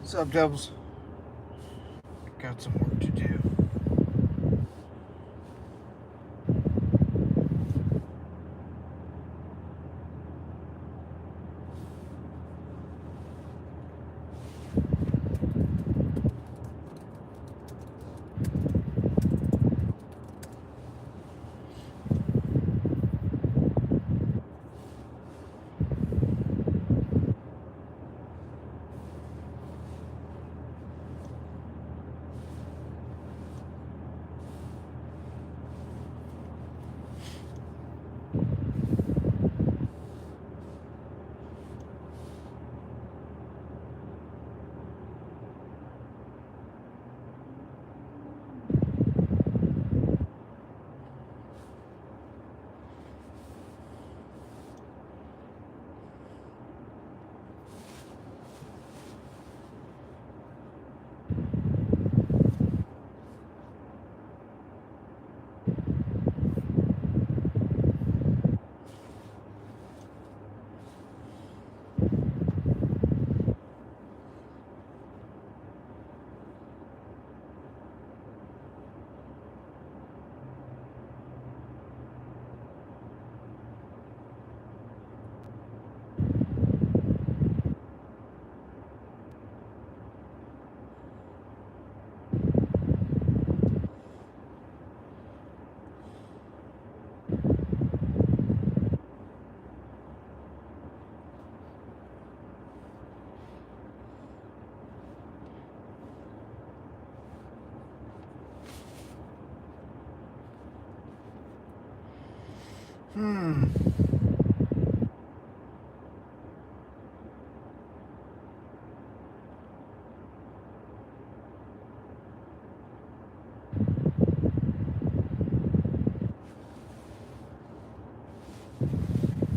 What's up, Devils? Got some work to do.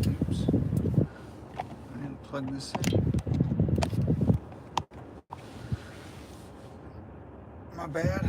Oops. I didn't plug this in. My bad.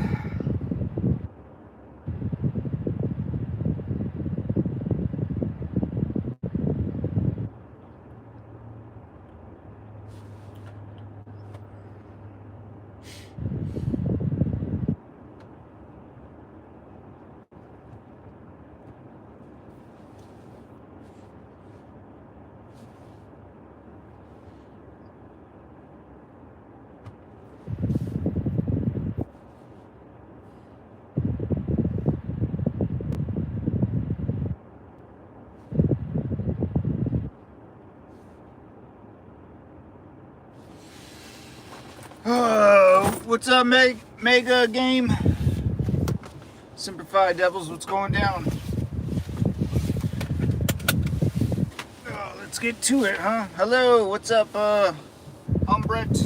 What's up, Mega Game? Simplified Devils, what's going down? Let's get to it, huh? Hello, what's up, Umbret?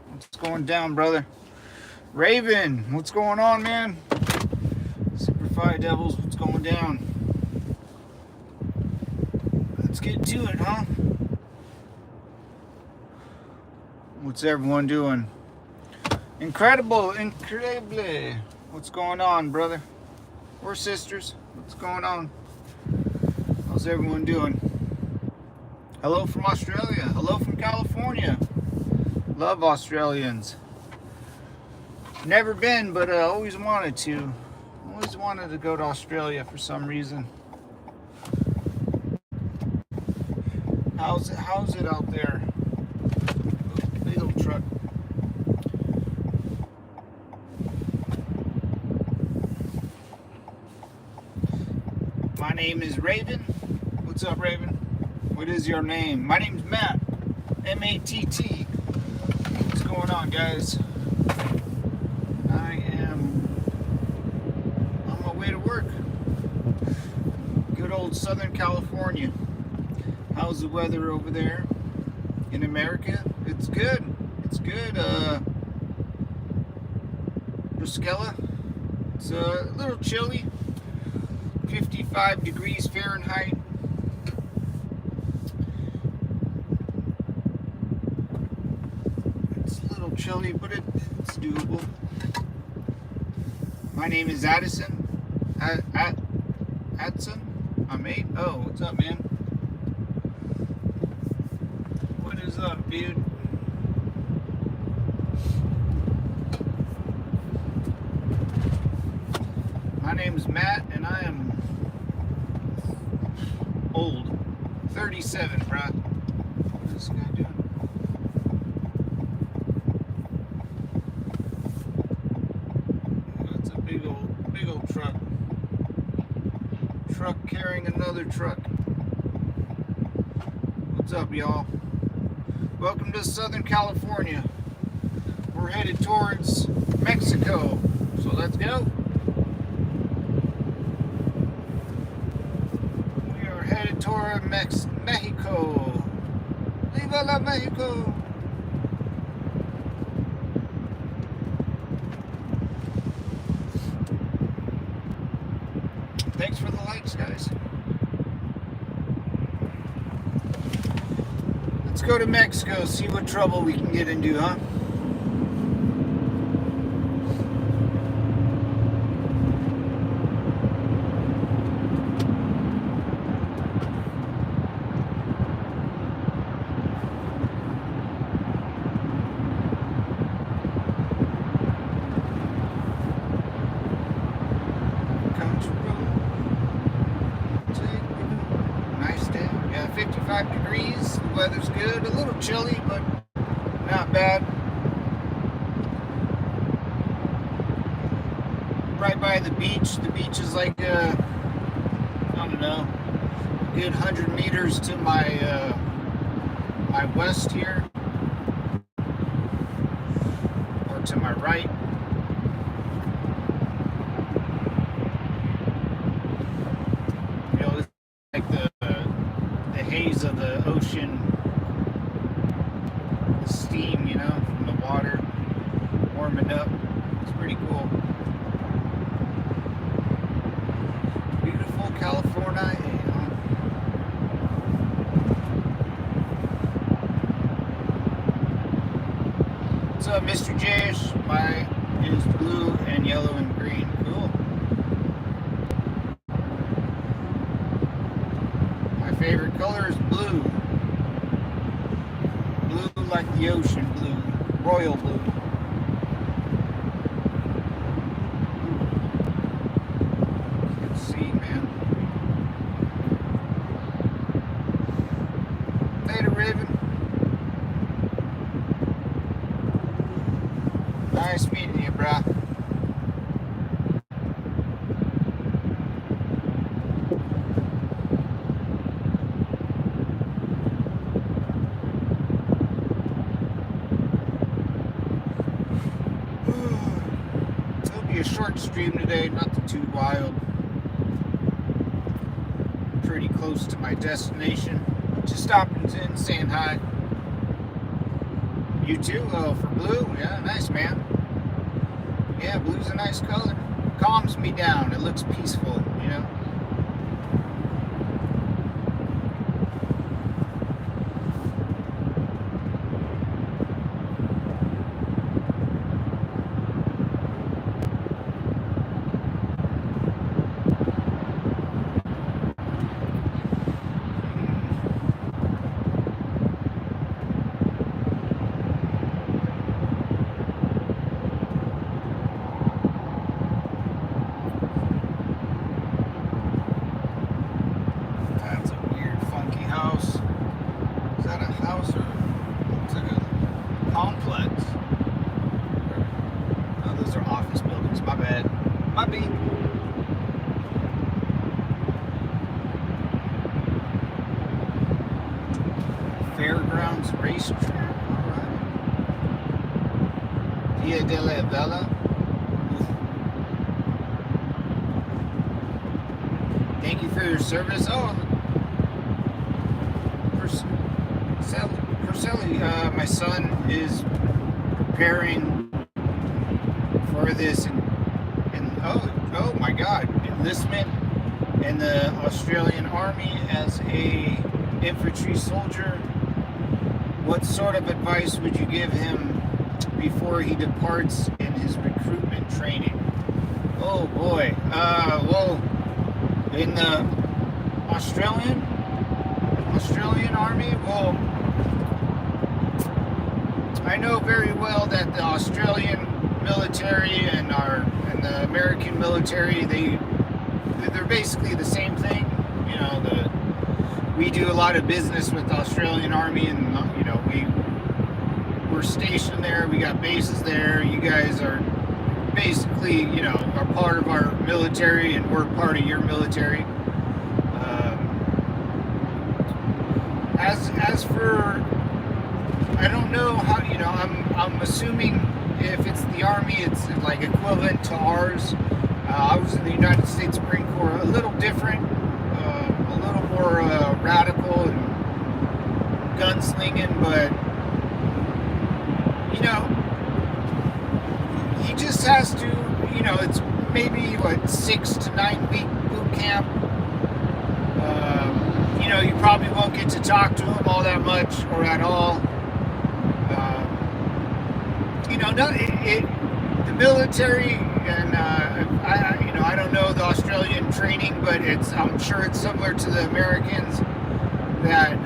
What's going down, brother? Raven, what's going on, man? Simplified Devils, what's going down? Let's get to it, huh? What's everyone doing? Incredible. What's going on, brother? Or sisters? What's going on? How's everyone doing? Hello from Australia. Hello from California. Love Australians. Never been, but always wanted to. Always wanted to go to Australia for some reason. How's it out there? Big old truck. My name is Raven. What's up, Raven? What is your name? My name's Matt. M-A-T-T. What's going on, guys? I am on my way to work. Good old Southern California. How's the weather over there in America? It's good. It's good. Brusquela. It's a little chilly. 55 degrees Fahrenheit. It's a little chilly, but it's doable. My name is Addison. Adson? I'm 8. Oh, what's up, man? What is up, dude? name's Matt, and I am old. 37, bruh. What's this guy doing? That's a big old truck. Truck carrying another truck. What's up, y'all? Welcome to Southern California. We're headed towards Mexico, so let's go. We are headed toward Mexico. Viva la Mexico! Thanks for the likes, guys. Let's go to Mexico, see what trouble we can get into, huh? Nice day. Yeah, 55 degrees. The weather's good. A little chilly, but not bad. Right by the beach. The beach is like, I don't know, a good 100 meters to my my west here, or to my right. You know, it's like the haze of the ocean, the steam, you know, from the water warming up. It's pretty cool. Beautiful California. What's up, Mr. Jash? Mine is blue and yellow and green. Cool. My favorite color is blue. Blue like the ocean blue. Royal blue. Let's see, man. Later, Raven. Nice meeting you, brah. It'll be a short stream today, nothing too wild. Pretty close to my destination. Just stopping in, saying hi. You too? Oh, for blue? Yeah, nice, man. Yeah, blue's a nice color. Calms me down. It looks peaceful, you know? That's a weird, funky house. Is that a house or looks like a complex? Oh, those are office buildings. My bad. My beat. Fairgrounds racetrack. Alright. Via de la Vela. Thank you for your service. Oh, Percelli, my son is preparing for this, and oh my God, enlistment in the Australian Army as a infantry soldier. What sort of advice would you give him before he departs in his recruitment training? Oh boy. Well, in the Australian Army, well, I know very well that the Australian military and the American military, they they're basically the same thing. You know, we do a lot of business with the Australian Army, and you know, we're stationed there. We got bases there. You guys are basically, you know, are part of our military, and we're part of your military. As for, I don't know how, you know, I'm assuming if it's the Army, it's like equivalent to ours. I was in the United States Marine Corps, a little different, a little more radical and gunslinging, but you know, he just has to, you know, it's maybe what, 6 to 9 week boot camp. You know, you probably won't get to talk to him all that much or at all. You know, the military, and you know, I don't know the Australian training, but I'm sure it's similar to the Americans. That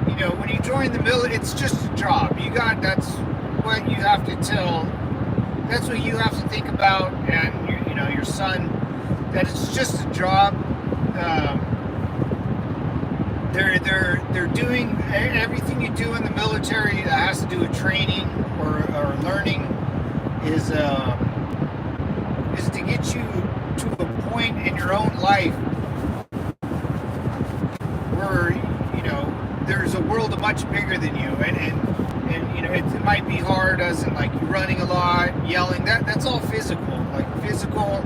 you know, when you join the military, it's just a job. That's what you have to tell. That's what you have to think about, and you know, your son, that it's just a job. They're doing everything you do in the military that has to do with training or learning is to get you to a point in your own life where, you know, there's a world much bigger than you, and you know, it might be hard, as in like you running a lot, yelling. That's all physical. Like physical,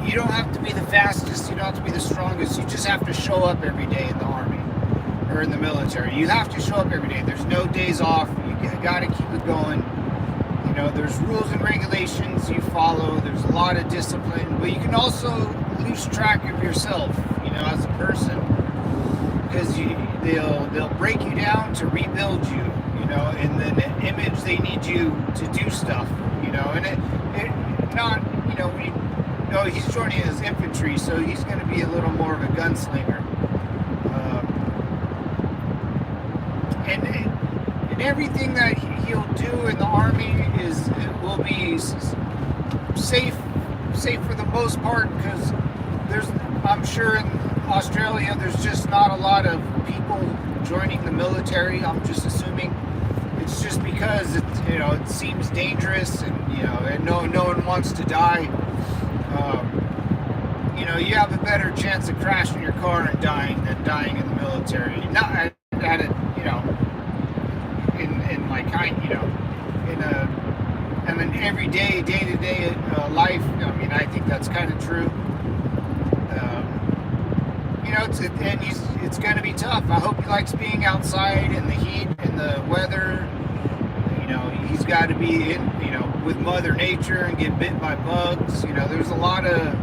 you don't have to be the fastest, you don't have to be the strongest. You just have to show up every day in the Army or in the military. You have to show up every day. There's no days off. You got to keep it going. You know, there's rules and regulations you follow. There's a lot of discipline, but you can also lose track of yourself, you know, as a person, because they'll break you down to rebuild you, you know, in the image they need you to do stuff, you know, and it not, you know, he's joining as infantry, so he's going to be a little more of a gunslinger. And everything that he'll do in the Army will be safe for the most part, because I'm sure in Australia there's just not a lot of people joining the military. I'm just assuming it's just because you know, it seems dangerous, and you know, and no one wants to die. You know, you have a better chance of crashing your car and dying than dying in the military. Not at it, you know, in my kind, you know, in an everyday, day-to-day life. I mean, I think that's kind of true. You know, it's going to be tough. I hope he likes being outside in the heat and the weather. You know, he's got to be in, you know, with Mother Nature and get bit by bugs. You know, there's a lot of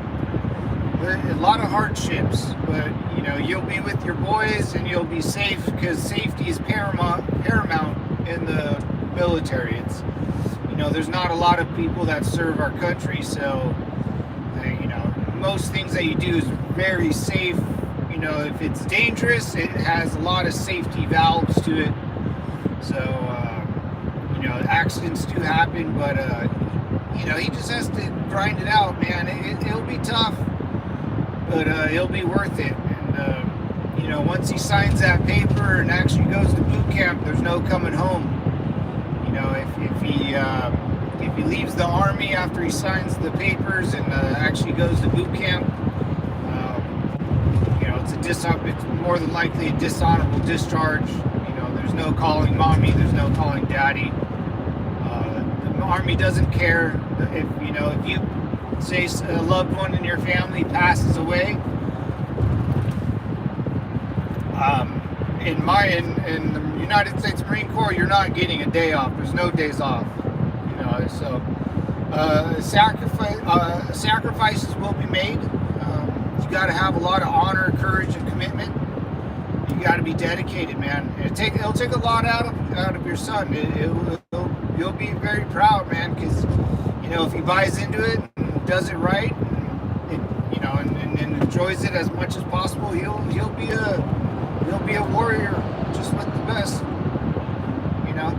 hardships, but you know, you'll be with your boys and you'll be safe, because safety is paramount in the military. It's, you know, there's not a lot of people that serve our country, so you know, most things that you do is very safe. You know, if it's dangerous, it has a lot of safety valves to it. So you know, accidents do happen, but you know, he just has to grind it out, man. It'll be tough, but it'll be worth it. And you know, once he signs that paper and actually goes to boot camp, there's no coming home. You know, if he leaves the Army after he signs the papers and actually goes to boot camp, you know, it's more than likely a dishonorable discharge. You know, there's no calling mommy, there's no calling daddy. The Army doesn't care if, you know, if you say a loved one in your family passes away. In the United States Marine Corps, you're not getting a day off. There's no days off. You know, so sacrifices will be made. You got to have a lot of honor, courage, and commitment. You got to be dedicated, man. It'll take a lot out of your son. You'll be very proud, man, because you know, if he buys into it and does it right, you know, and enjoys it as much as possible, he'll be a warrior, just with the best. You know,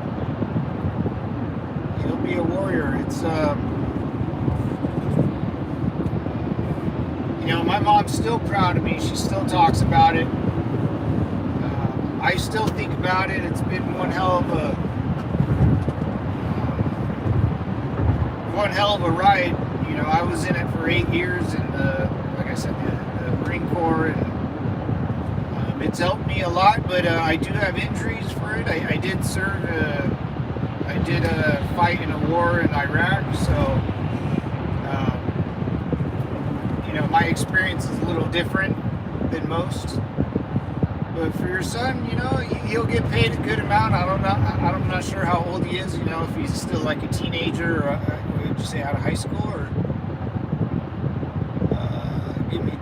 he'll be a warrior. It's my mom's still proud of me. She still talks about it. I still think about it. It's been one hell of a ride. I was in it for 8 years, and like I said, the Marine Corps, and it's helped me a lot. But I do have injuries for it. I did serve. I did fight in a war in Iraq, so my experience is a little different than most. But for your son, he'll get paid a good amount. I'm not sure how old he is. If he's still like a teenager, or would you say out of high school, or give me,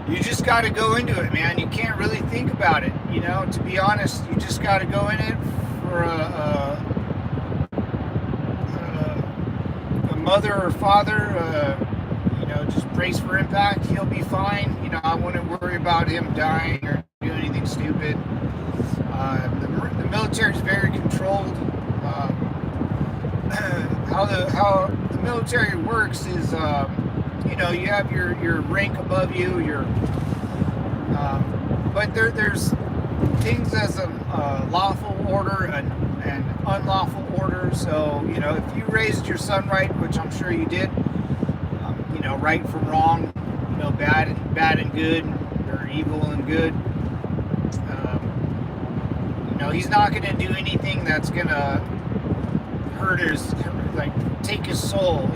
you just got to go into it, man. You can't really think about it. To be honest, you just got to go in it for a mother or father. Just brace for impact. He'll be fine. I wouldn't worry about him dying or doing anything stupid. The military is very controlled. How the military works is, you have your rank above you. But there's things as a lawful order and unlawful order. So if you raised your son right, which I'm sure you did. Right from wrong, bad and good, or evil and good. He's not going to do anything that's going to hurt his, take his soul.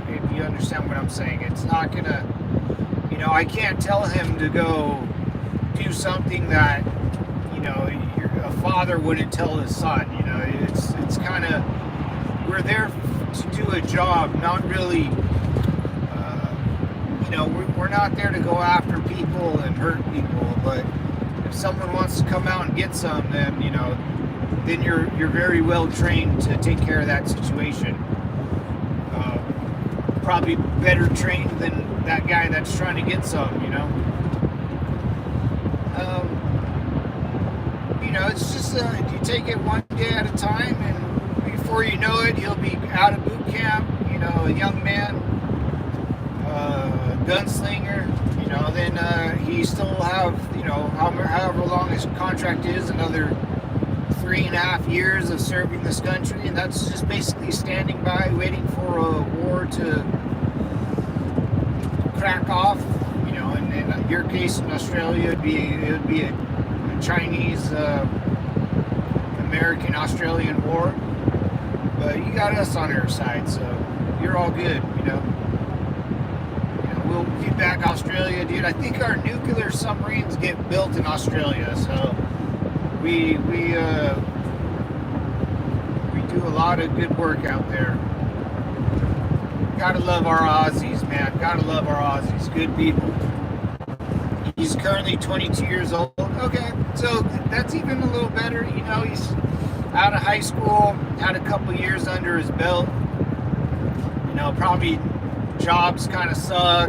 If you understand what I'm saying, it's not going to. I can't tell him to go do something that a father wouldn't tell his son. It's kind of, we're there to do a job, not really. We're not there to go after people and hurt people, but if someone wants to come out and get some, then then you're very well trained to take care of that situation. Probably better trained than that guy that's trying to get some. It's just you take it one day at a time, and before you know it, he'll be out of boot camp. A young man. Gunslinger, then he still will have, however long his contract is, another 3.5 years of serving this country, and that's just basically standing by, waiting for a war to crack off. In your case in Australia, it would be a Chinese, American, Australian war, but you got us on our side, so you're all good, We'll get back Australia, dude. I think our nuclear submarines get built in Australia, so we do a lot of good work out there. Gotta love our Aussies, man. Gotta love our Aussies. Good people. He's currently 22 years old. Okay, so that's even a little better. He's out of high school, had a couple years under his belt. Probably jobs kind of suck,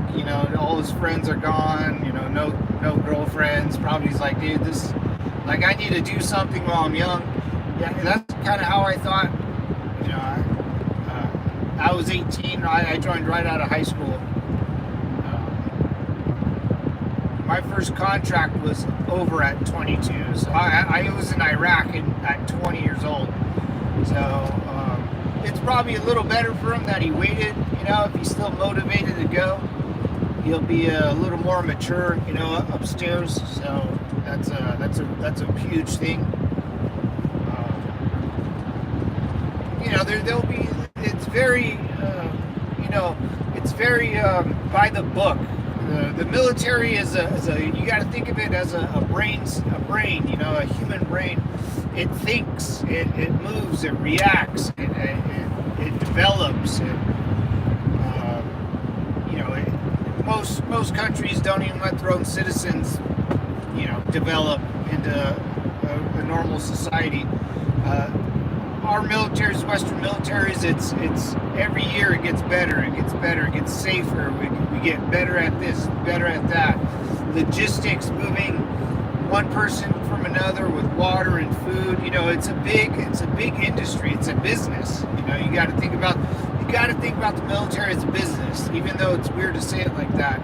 all his friends are gone, no girlfriends. Probably he's like, dude, I need to do something while I'm young. Yeah, that's kind of how I thought. I was 18, I joined right out of high school. My first contract was over at 22, so I was in Iraq at 20 years old. So it's probably a little better for him that he waited. If he's still motivated to go, he'll be a little more mature, upstairs. So that's a huge thing. There'll be. It's very, it's very by the book. The military is a. You got to think of it as a brain, a human brain. It thinks, it moves, it reacts, it develops. Most countries don't even let their own citizens, develop into a normal society. Our militaries, Western militaries, it's every year it gets better, it gets safer. We get better at this, better at that. Logistics, moving one person from another with water and food. You know, it's a big industry. It's a business. You know, you got to think about the military as a business, even though it's weird to say it like that.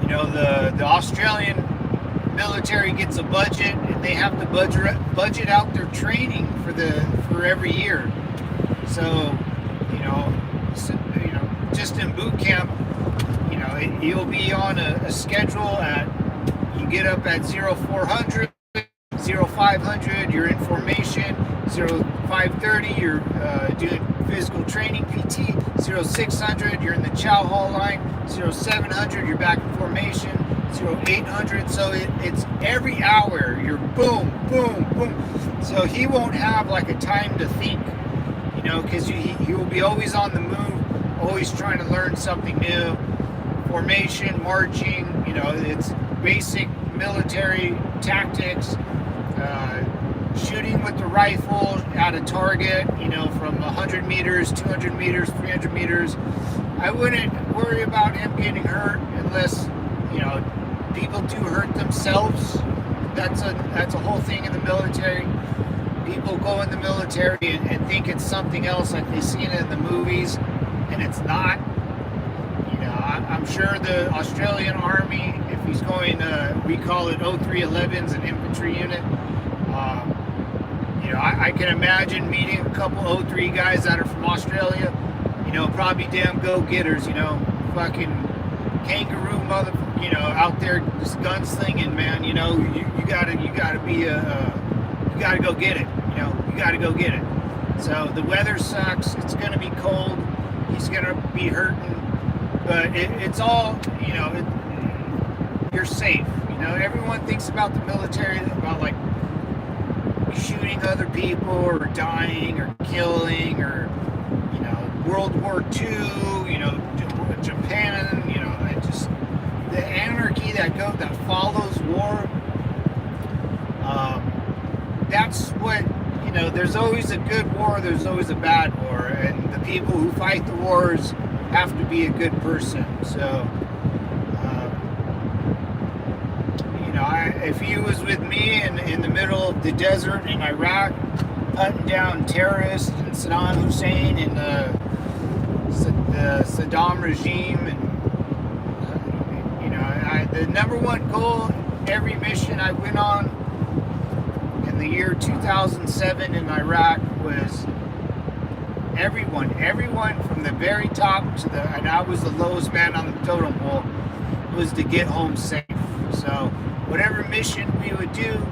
You know, the Australian military gets a budget, and they have to budget out their training for every year. So, just in boot camp, you'll be on a schedule you get up at 0400, 0500, you're in formation, 0530, you're doing physical training, PT, 0600, you're in the chow hall line, 0700, you're back in formation, 0800, so it's every hour, you're boom, boom, boom. So he won't have like a time to think, because he will be always on the move, always trying to learn something new. Formation, marching, it's basic military tactics, shooting with the rifle at a target, from 100 meters, 200 meters, 300 meters. I wouldn't worry about him getting hurt unless, people do hurt themselves. That's a whole thing in the military. People go in the military and think it's something else, like they've seen it in the movies, and it's not. I'm sure the Australian Army, if he's going, we call it 0311s, an infantry unit. I can imagine meeting a couple 03 guys that are from Australia, probably damn go-getters, fucking kangaroo mother, out there just gunslinging, man. You gotta go get it. You gotta go get it. So the weather sucks. It's gonna be cold. He's gonna be hurting. But it's all, you're safe. Everyone thinks about the military, about like shooting other people or dying or killing or, World War II, Japan, just the anarchy that follows war. That's what, there's always a good war, there's always a bad war. And the people who fight the wars have to be a good person. So, if he was with me in the middle of the desert in Iraq, hunting down terrorists and Saddam Hussein and the Saddam regime, and the number one goal every mission I went on in the year 2007 in Iraq was everyone from the very top and I was the lowest man on the totem pole, was to get home safe. So whatever mission we would do,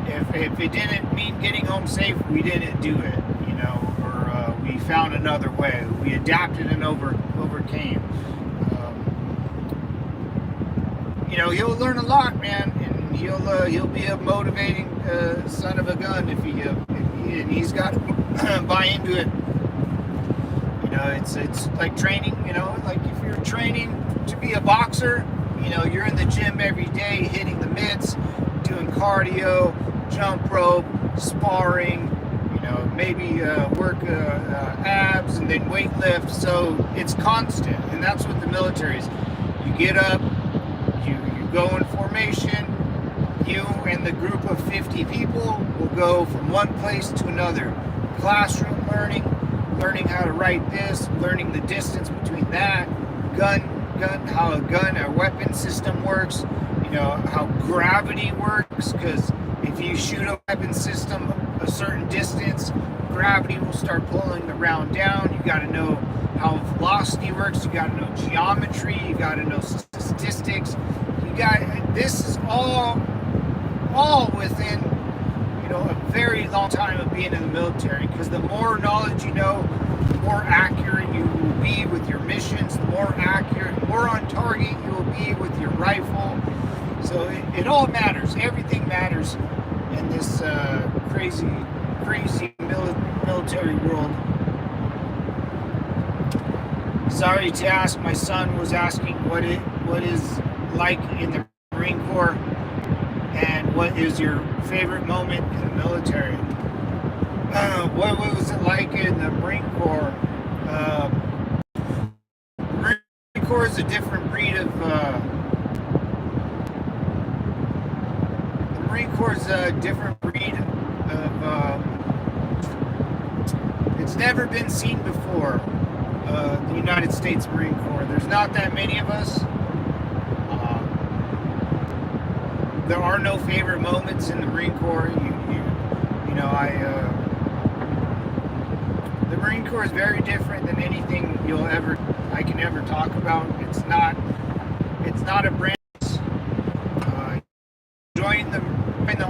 if it didn't mean getting home safe, we didn't do it, or we found another way. We adapted and overcame. He'll learn a lot, man, and he'll be a motivating son of a gun if and he's got to buy into it. It's like training, like if you're training to be a boxer, you're in the gym every day, hitting the mitts, doing cardio, jump rope, sparring, maybe work abs and then weight lift. So it's constant, and that's what the military is. You get up, you go in formation, you and the group of 50 people will go from one place to another. Classroom learning how to write this, learning the distance between that, how a weapon system works, how gravity works, because if you shoot a weapon system a certain distance, gravity will start pulling the round down. You got to know how velocity works, you got to know geometry, you got to know statistics. This is all within a very long time of being in the military, because the more knowledge you know, the more accurate you will be with your missions, the more accurate, more on target you will be with your rifle. So it all matters. Everything matters in this crazy military world. Sorry to ask, my son was asking what is like in the Marine Corps, and what is your favorite moment in the military? What was it like in the Marine Corps? Marine Corps is a different breed of Marine Corps is a different breed of, it's never been seen before, the United States Marine Corps. There's not that many of us. There are no favorite moments in the Marine Corps. The Marine Corps is very different than anything I can ever talk about. It's not a branch. Join the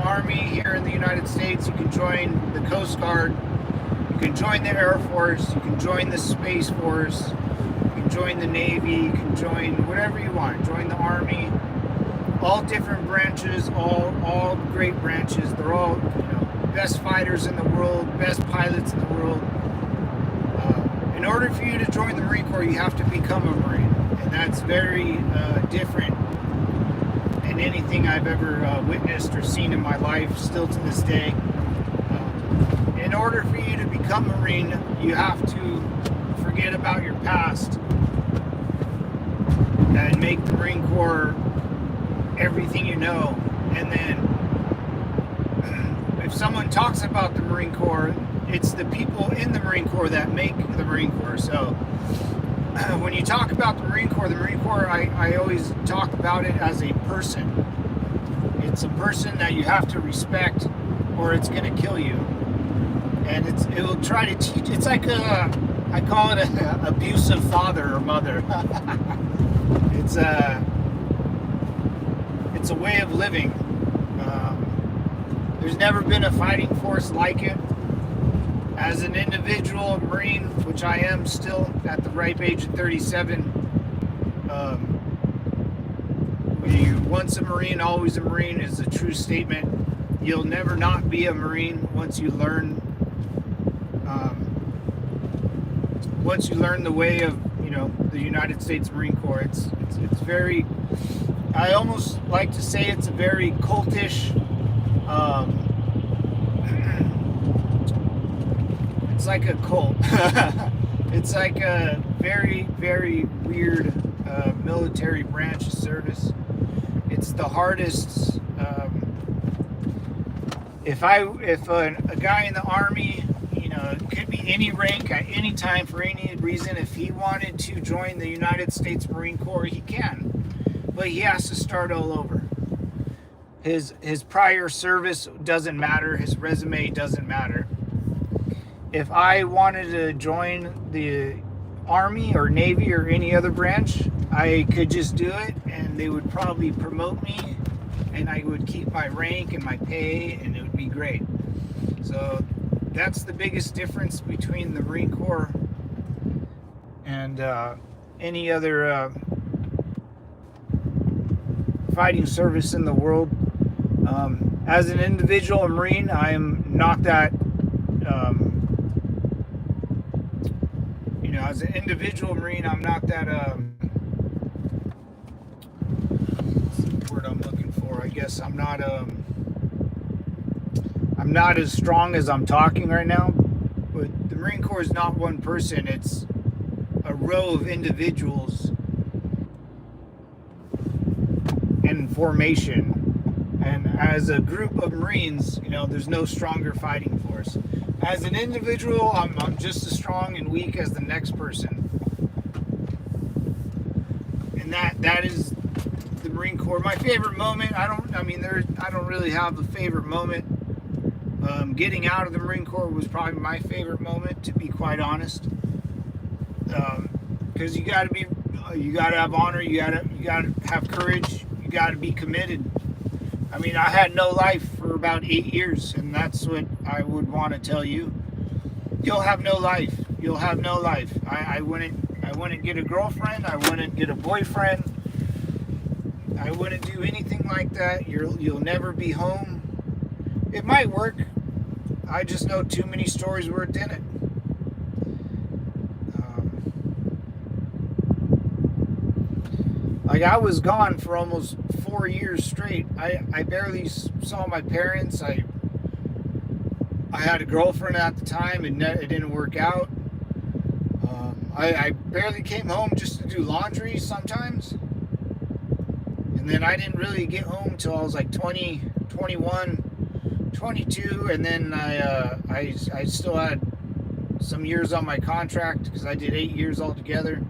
Army here in the United States. You can join the Coast Guard. You can join the Air Force. You can join the Space Force. You can join the Navy. You can join whatever you want. Join the Army. All different branches, all great branches. They're all, best fighters in the world, best pilots in the world. In order for you to join the Marine Corps, you have to become a Marine, and that's very different than anything I've ever witnessed or seen in my life, still to this day. In order for you to become a Marine, you have to forget about your past and make the Marine Corps everything you know. And then if someone talks about the Marine Corps, it's the people in the Marine Corps that make the Marine Corps. So when you talk about the Marine Corps, I always talk about it as a person. It's a person that you have to respect, or it's going to kill you. And it will try to teach. It's like I call it an abusive father or mother. It's a way of living. There's never been a fighting force like it. As an individual Marine, which I am still at the ripe age of 37, once a Marine, always a Marine is a true statement. You'll never not be a Marine once you learn the way of the United States Marine Corps. It's very, I almost like to say it's a very cultish, it's like a cult. It's like a very, very weird military branch of service. It's the hardest. If a guy in the Army, it could be any rank at any time for any reason, if he wanted to join the United States Marine Corps, he can, but he has to start all over. His prior service doesn't matter. His resume doesn't matter. If I wanted to join the Army or Navy or any other branch, I could just do it, and they would probably promote me, and I would keep my rank and my pay, and it would be great. So that's the biggest difference between the Marine Corps and any other fighting service in the world. As an individual Marine, I am not that. As an individual Marine, I'm not that. What's the word I'm looking for? I guess I'm not. I'm not as strong as I'm talking right now. But the Marine Corps is not one person. It's a row of individuals in formation. And as a group of Marines, there's no stronger fighting force. As an individual, I'm just as strong and weak as the next person. And that is the Marine Corps. My favorite moment, I don't really have a favorite moment. Getting out of the Marine Corps was probably my favorite moment, to be quite honest. Because you gotta have honor, you gotta have courage, you gotta be committed. I had no life for about 8 years, and that's what I would want to tell you. You'll have no life. You'll have no life. I wouldn't get a girlfriend. I wouldn't get a boyfriend. I wouldn't do anything like that. You'll never be home. It might work. I just know too many stories where it didn't. I was gone for almost 4 years straight. I barely saw my parents. I had a girlfriend at the time, and it didn't work out. I barely came home just to do laundry sometimes. And And then I didn't really get home till I was like 20, 21, 22, and then I still had some years on my contract because I did 8 years altogether,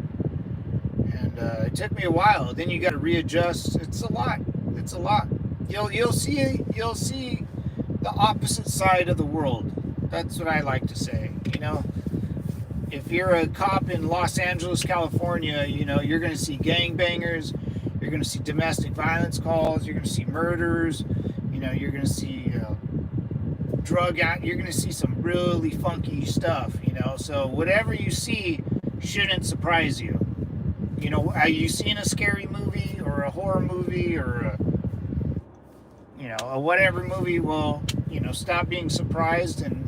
and it took me a while. Then you got to readjust. It's a lot. It's a lot. You'll see the opposite side of the world. That's what I like to say. You know, if you're a cop in Los Angeles, California, you know you're going to see gangbangers. You're going to see domestic violence calls. You're going to see murders. You know, you're going to see drug out. You're going to see some really funky stuff. You know, so whatever you see shouldn't surprise you. You know, are you seeing a scary movie or a horror movie or a whatever movie? Well, you know, stop being surprised and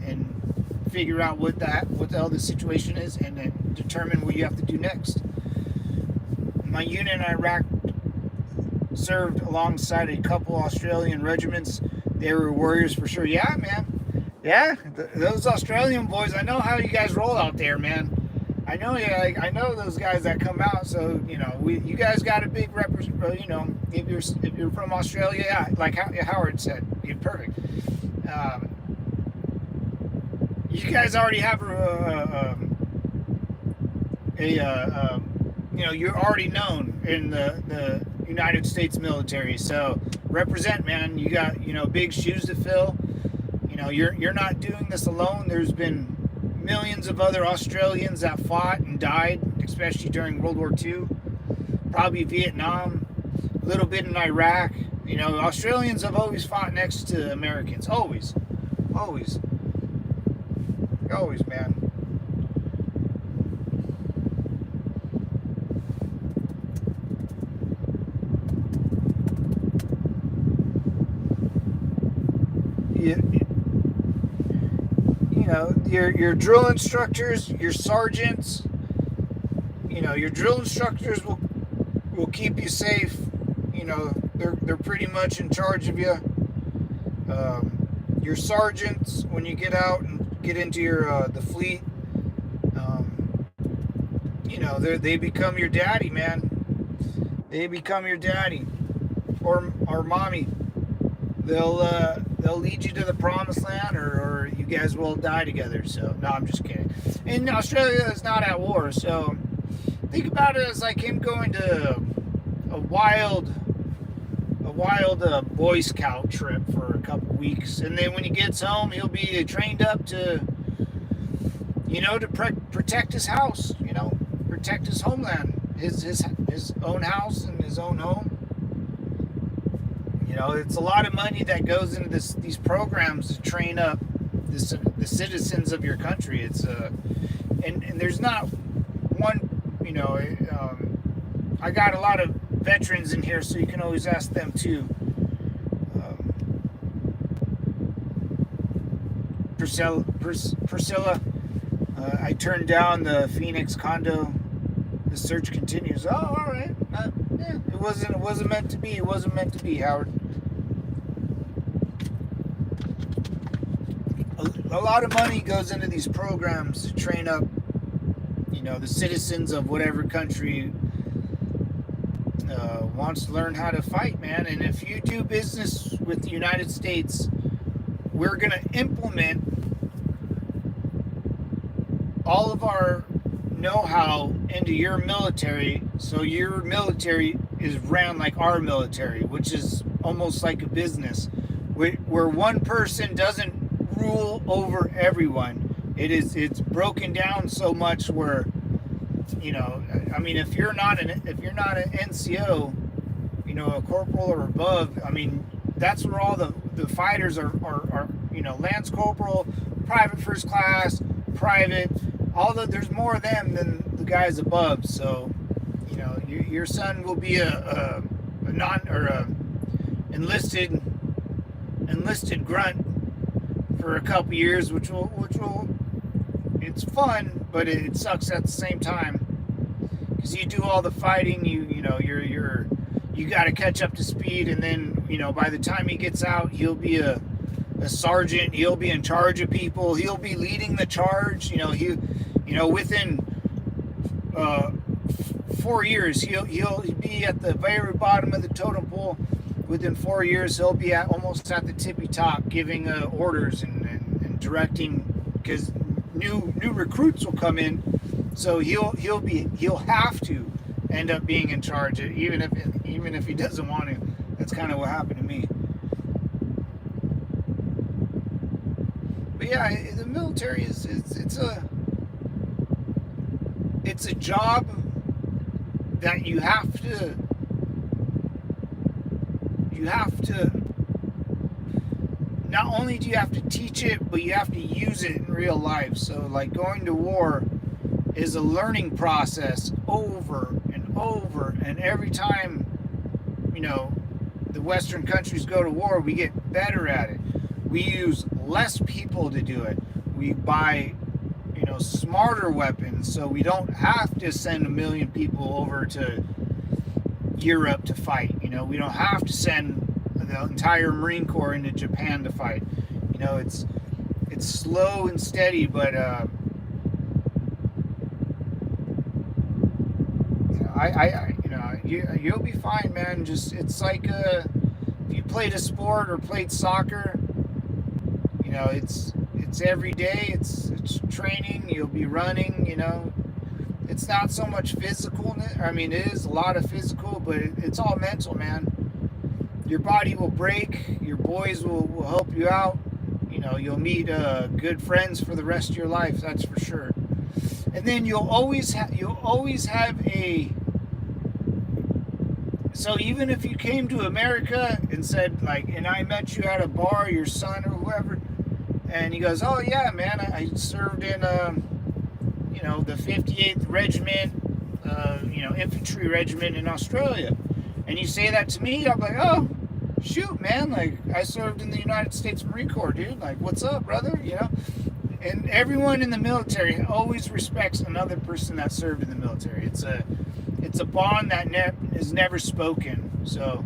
figure out what the hell the situation is, and then determine what you have to do next. My unit in Iraq served alongside a couple Australian regiments. They were warriors for sure. Yeah, man. Yeah, those Australian boys. I know how you guys roll out there, man. I know, yeah. I know those guys that come out. So you know, you guys got a big you know, if you're from Australia, yeah, like Howard said, you're perfect. You guys already have you know, you're already known in the United States military, so represent, man. You got, you know, big shoes to fill. You know, you're not doing this alone. There's been millions of other Australians that fought and died, especially during World War II, probably Vietnam, a little bit in Iraq. You know, Australians have always fought next to Americans. Always, man. You know, your drill instructors, your sergeants, you know, your drill instructors will keep you safe. You know, they're pretty much in charge of you. Your sergeants, when you get out and get into your the fleet, you know, they become your daddy, man. They become your daddy or mommy. They'll lead you to the promised land, or you guys will die together. So no, I'm just kidding. And Australia is not at war, so think about it as like him going to a wild Boy Scout trip for a couple weeks, and then when he gets home, he'll be trained up to, you know, to protect his house. You know, protect his homeland, his own house and his own home. You know, it's a lot of money that goes into these programs to train up the citizens of your country. It's and there's not one, you know, I got a lot of veterans in here, so you can always ask them too. Priscilla, I turned down the Phoenix condo. The search continues. Oh, all right. Yeah, it wasn't meant to be. It wasn't meant to be, Howard. A lot of money goes into these programs to train up, you know, the citizens of whatever country wants to learn how to fight, man. And if you do business with the United States, we're going to implement all of our know-how into your military, so your military is ran like our military, which is almost like a business, where one person doesn't rule over everyone. It's broken down so much where, you know, I mean, if you're not an NCO, you know, a corporal or above, I mean, that's where all the fighters are, you know, Lance Corporal, Private First Class, Private, there's more of them than the guys above. So, you know, your son will be a enlisted grunt for a couple years, which will it's fun, but it sucks at the same time, because you do all the fighting, you know you got to catch up to speed, and then, you know, by the time he gets out, he'll be a sergeant. He'll be in charge of people. He'll be leading the charge. You know, within 4 years, he'll be at the very bottom of the totem pole. Within 4 years, he'll be almost at the tippy top, giving orders and directing, because new recruits will come in, so he'll have to end up being in charge, even if he doesn't want to. That's kind of what happened to me. But yeah, the military it's a job that you have to not only do you have to teach it, but you have to use it in real life. So like going to war is a learning process over and over, and every time, you know, the Western countries go to war, we get better at it. We use less people to do it. We buy, you know, smarter weapons, so we don't have to send 1 million people over to Europe to fight. You know, we don't have to send the entire Marine Corps into Japan to fight. You know, it's slow and steady, but you'll be fine, man. Just, it's like if you played a sport or played soccer, you know, it's every day. It's training. You'll be running. You know, it's not so much physical. I mean, it is a lot of physical, but it's all mental, man. Your body will break. Your boys will help you out. You know, you'll meet good friends for the rest of your life. That's for sure. And then you'll always have a. So even if you came to America and said, like, and I met you at a bar, your son or whoever, and he goes, "Oh yeah, man, I served in you know, the 58th Regiment, you know, infantry regiment in Australia," and you say that to me, I'm like, "Oh, shoot, man, like, I served in the United States Marine Corps, dude. Like, what's up, brother?" You know? And everyone in the military always respects another person that served in the military. It's a bond that is never spoken. So,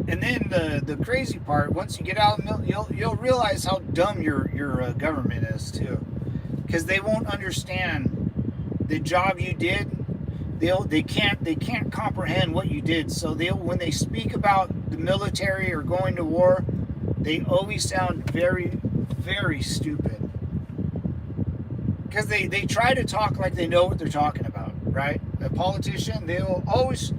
and then the crazy part, once you get out of the military, you'll realize how dumb your government is too, because they won't understand the job you did. They can't comprehend what you did. So when they speak about the military or going to war, they always sound very, very stupid, because they try to talk like they know what they're talking about, right? A politician, they'll always,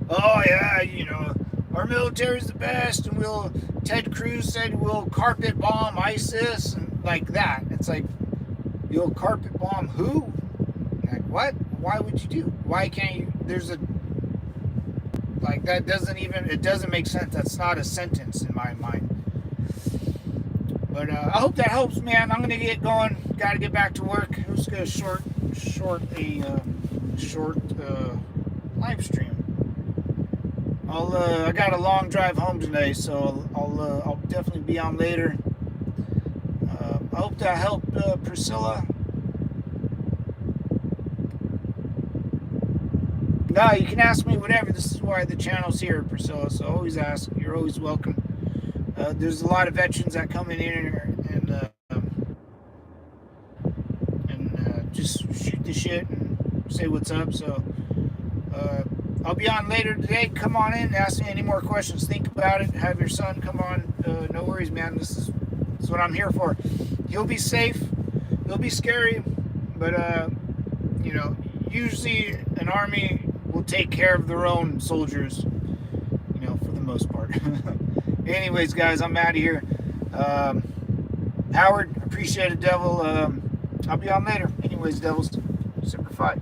"Oh yeah, you know, our military's the best, and Ted Cruz said we'll carpet bomb ISIS," and like that. It's like, you'll carpet bomb who? Like, what? Why would you do? Why can't you? There's a, like, that doesn't even, it doesn't make sense. That's not a sentence in my mind. But I hope that helps, man. I'm gonna get going. Got to get back to work. It was a short live stream. I got a long drive home today, so I'll definitely be on later. I hope that helped Priscilla. No, you can ask me whatever. This is why the channel's here, Priscilla. So always ask. You're always welcome. There's a lot of veterans that come in here and just shoot the shit and say what's up. So I'll be on later today. Come on in, ask me any more questions. Think about it. Have your son come on. No worries, man. This is what I'm here for. He'll be safe. He'll be scary, but you know, usually an army will take care of their own soldiers, you know, for the most part. Anyways, guys, I'm out of here. Howard, appreciate it, Devil. I'll be on later. Anyways, Devils, Semper Fi.